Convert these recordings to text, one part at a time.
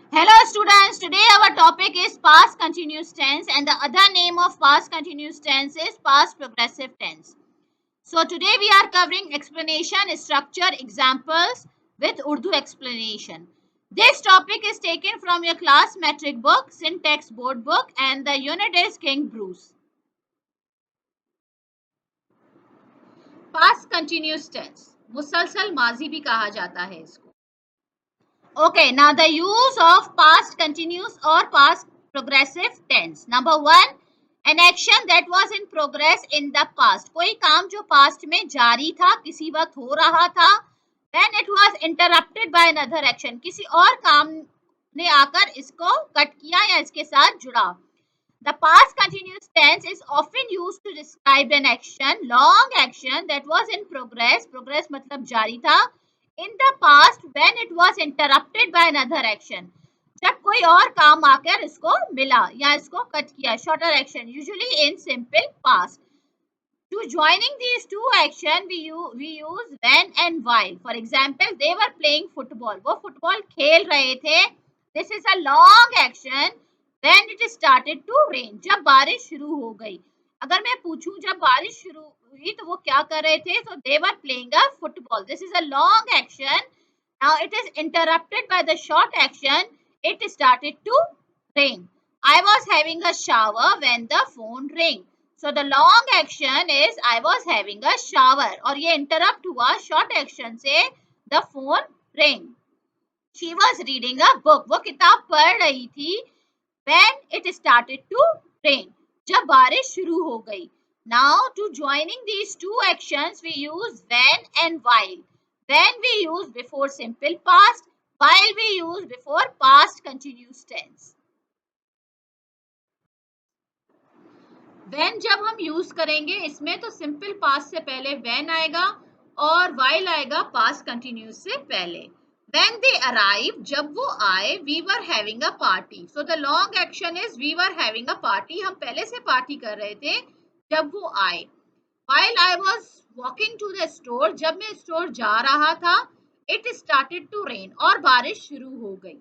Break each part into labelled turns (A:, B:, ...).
A: Hello students, today our topic is past continuous tense and the other name of past continuous tense is past progressive tense. So today we are covering explanation, structure, examples with Urdu explanation. This topic is taken from your class metric book, syntax board book and the unit is King Bruce. Past continuous tense, मुसलसल माजी भी कहा जाता है इसको. Okay, now the use of past continuous or past progressive tense. Number one, an action that was in progress in the past. कोई काम जो past में जारी था, किसी वक्त हो रहा था, then it was interrupted by another action. किसी और काम ने आकर इसको कट किया या इसके साथ जुड़ा. The past continuous tense is often used to describe an action, long action that was in progress. Progress मतलब जारी था. In the past when it was interrupted by another action. जब कोई और काम आकर इसको मिला या इसको कट किया. Shorter action usually in simple past. To joining these two action we use when and while. For example, they were playing football. वो football खेल रहे थे. This is a long action. When it started to rain. जब बारिश शुरू हो गई. अगर मैं पूछूं जब बारिश शुरू हुई तो वो क्या कर रहे थे? So they were playing a football. This is a long action. Now it is interrupted by the short action. It started to rain. I was having a shower when the phone rang. So the long action is I was having a shower और ये interrupt हुआ short action से the phone rang. She was reading a book. वो किताब पढ़ रही थी when it started to rain. जब बारिश शुरू हो गई. Now to joining these two actions we use when and while. When we use before simple past, while we use before past continuous tense. when जब हम यूज करेंगे इसमें तो सिंपल पास्ट से पहले when आएगा और while आएगा पास्ट कंटिन्यूस से पहले. when they arrived जब वो आए we were having a party. so the long action is we were having a party. हम पहले से पार्टी कर रहे थे जब वो आए. while I was walking to the store जब मैं स्टोर जा रहा था it started to rain और बारिश शुरू हो गई.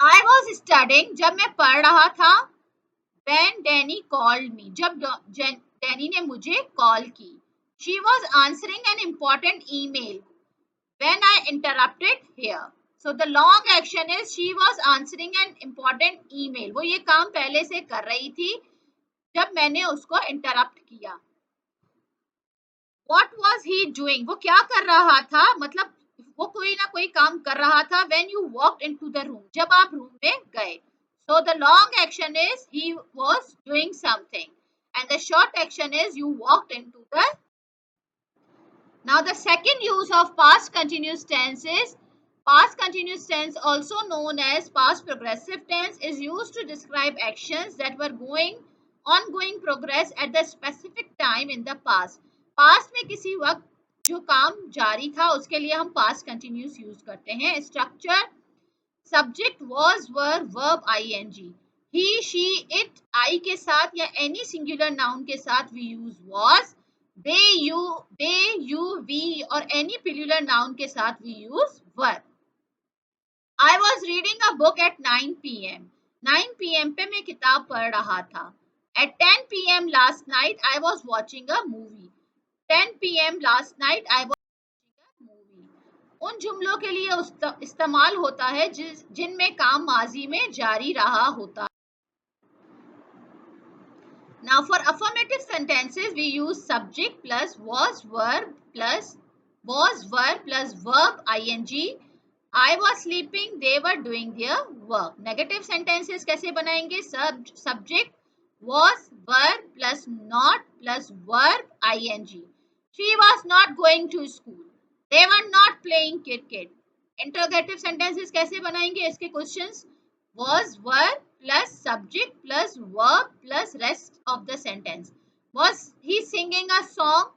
A: I was studying जब मैं पढ़ रहा था when Danny called me. जब Danny ने मुझे कॉल की. She was answering an important email when I interrupted here. So the long action is she was answering an important email. वो ये काम पहले से कर रही थी जब मैंने उसको interrupt किया. What was he doing? वो क्या कर रहा था? मतलब वो कोई ना कोई काम कर रहा था. When you walked into the room. जब आप रूम में गए. So the long action is he was doing something and the short action is you walked into the. Now the second use of past continuous tense is past continuous tense, also known as past progressive tense, is used to describe actions that were ongoing progress at the specific time in the past. Past में किसी वक्त जो काम जारी था उसके लिए हम past continuous use करते हैं. Structure subject was were verb ing. he she it I के साथ या any singular noun के साथ we use was. they you we और any plural noun के साथ we use were. I was reading a book at 9 p.m. 9 p.m. पे मैं किताब पढ़ रहा था. At 10 p.m. last night I was watching a movie. 10 p.m. last night I was उन जुमलों के लिए इस्तेमाल होता है जिनमें काम माजी में जारी रहा होता. Now for affirmative sentences we use subject plus was verb plus verb ing. I was sleeping, they were doing their work. Negative sentences कैसे बनाएंगे? Subject was verb plus not plus verb ing. She was not going to school. They were not playing cricket. Interrogative sentences कैसे बनाएंगे? इसके questions was verb plus subject plus verb plus rest of the sentence. Was he singing a song?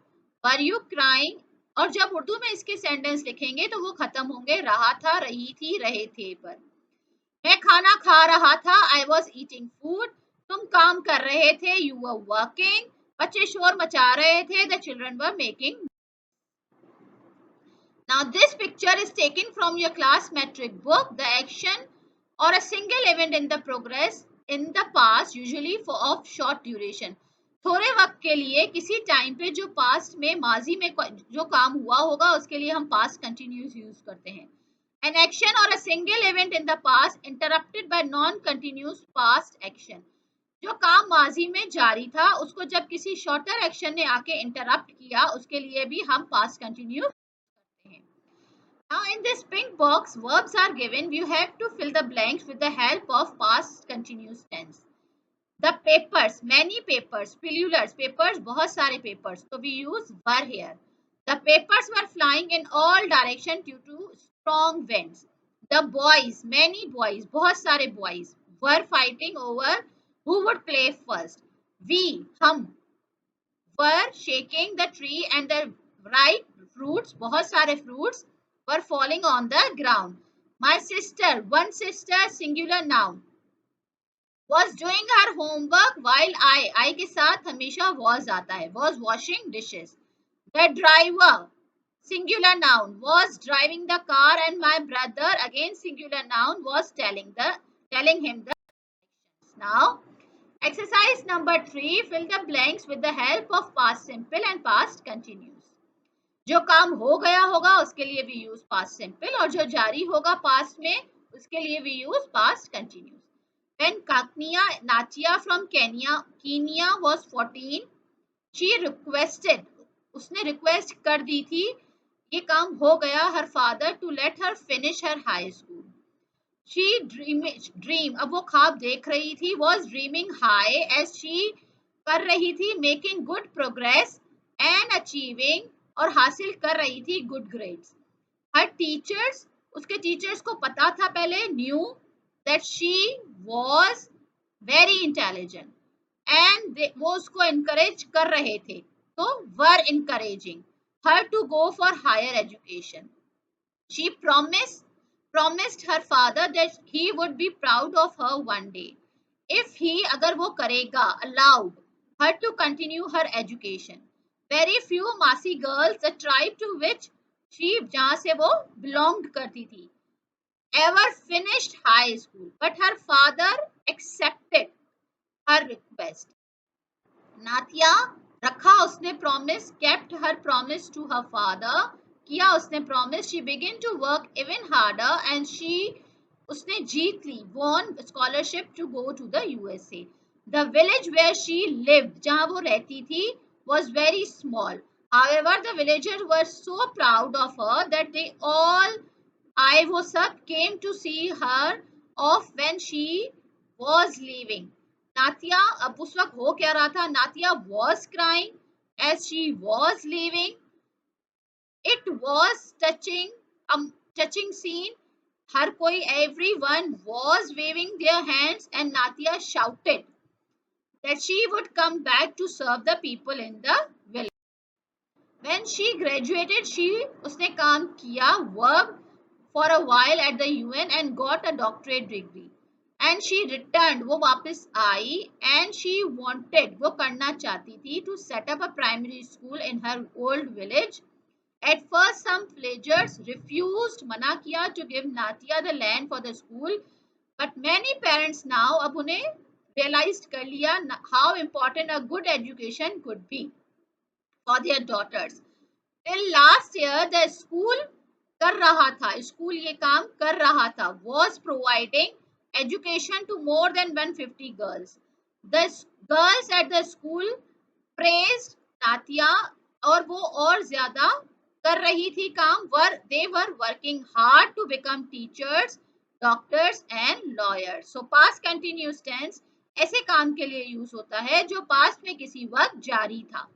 A: Were you crying? और जब उर्दू में इसके sentence लिखेंगे तो वो खत्म होंगे रहा था, रही थी, रहे थे पर. मैं खाना खा रहा था. I was eating food. तुम काम कर रहे थे. You were working. बच्चे शोर मचा रहे थे. The children were making. Now this picture is taken from your class metric book. The action or a single event in the progress in the past usually for of short duration. थोड़े वक्त के लिए किसी time पे जो past में माजी में जो काम हुआ होगा उसके लिए हम पास्ट कंटिन्यूस यूज करते हैं. An action or a single event in the past interrupted by non-continuous past action. जो काम माजी में जारी था उसको जब किसी शॉर्टर एक्शन ने आके इंटरप्ट किया उसके लिए भी हम पास्ट कंटिन्यू करते हैं. Now in this pink box verbs are given. You have to fill the blanks with the help of past continuous tense. The papers, many papers, plurals, papers, बहुत सारे papers. So we use were here. The papers were flying in all directions due to strong winds. The boys, many boys, बहुत सारे boys, were fighting over who would play first. We, हम, were shaking the tree and the ripe fruits, बहुत सारे fruits, were falling on the ground. My sister, one sister, singular noun, was doing her homework while I के साथ हमेशा was आता है, was washing dishes. The driver, singular noun, was driving the car and my brother, again singular noun, was telling him the directions. Now, exercise number 3, fill the blanks with the help of past simple and past continuous. जो काम हो गया होगा उसके लिए we use past simple और जो जारी होगा past में उसके लिए we use past continuous. When Natia from Kenya was 14, she requested, उसने request कर दी थी, ये काम हो गया, her father to let her finish her high school. She dream, अब वो ख्वाब देख रही थी, was dreaming high as she कर रही थी making good progress and achieving और हासिल कर रही थी good grades. Her teachers, उसके टीचर्स को पता था पहले, knew that she was very intelligent and वो उसको encourage कर रहे थे, तो were encouraging her to go for higher education. She promised her father that he would be proud of her one day if he, अगर वो करेगा, allowed her to continue her education. Very few Masi girls, the tribe to which she, जहाँ से वो belonged करती थी, ever finished high school, but her father accepted her request. Natia, रखा उसने promise, kept her promise to her father, किया उसने promise, she began to work even harder and उसने जीत ली, won scholarship to go to the USA. The village where she lived, जहाँ वो रहती थी, was very small. However, the villagers were so proud of her that they all, वो सब came to see her off when she was leaving. Natia, अब उस वक्त हो क्या रहा था? Natia was crying as she was leaving. It was touching scene. हर कोई, everyone was waving their hands and Natia shouted that she would come back to serve the people in the village. When she graduated, उसने काम किया, worked for a while at the UN and got a doctorate degree. And she returned, वो वापस आई, and she wanted, वो करना चाहती थी, to set up a primary school in her old village. At first, some villagers refused, मना किया, to give Natia the land for the school. But many parents now, अब उन्हें realized कर लिया how important a good education could be for their daughters. Till last year, the school कर रहा था, school ये काम कर रहा था, was providing education to more than 150 girls. The girls at the school praised Natia और वो और ज़्यादा कर रही थी काम, they were working hard to become teachers, doctors and lawyers. So past continuous tense ऐसे काम के लिए यूज होता है जो पास्ट में किसी वक्त जारी था.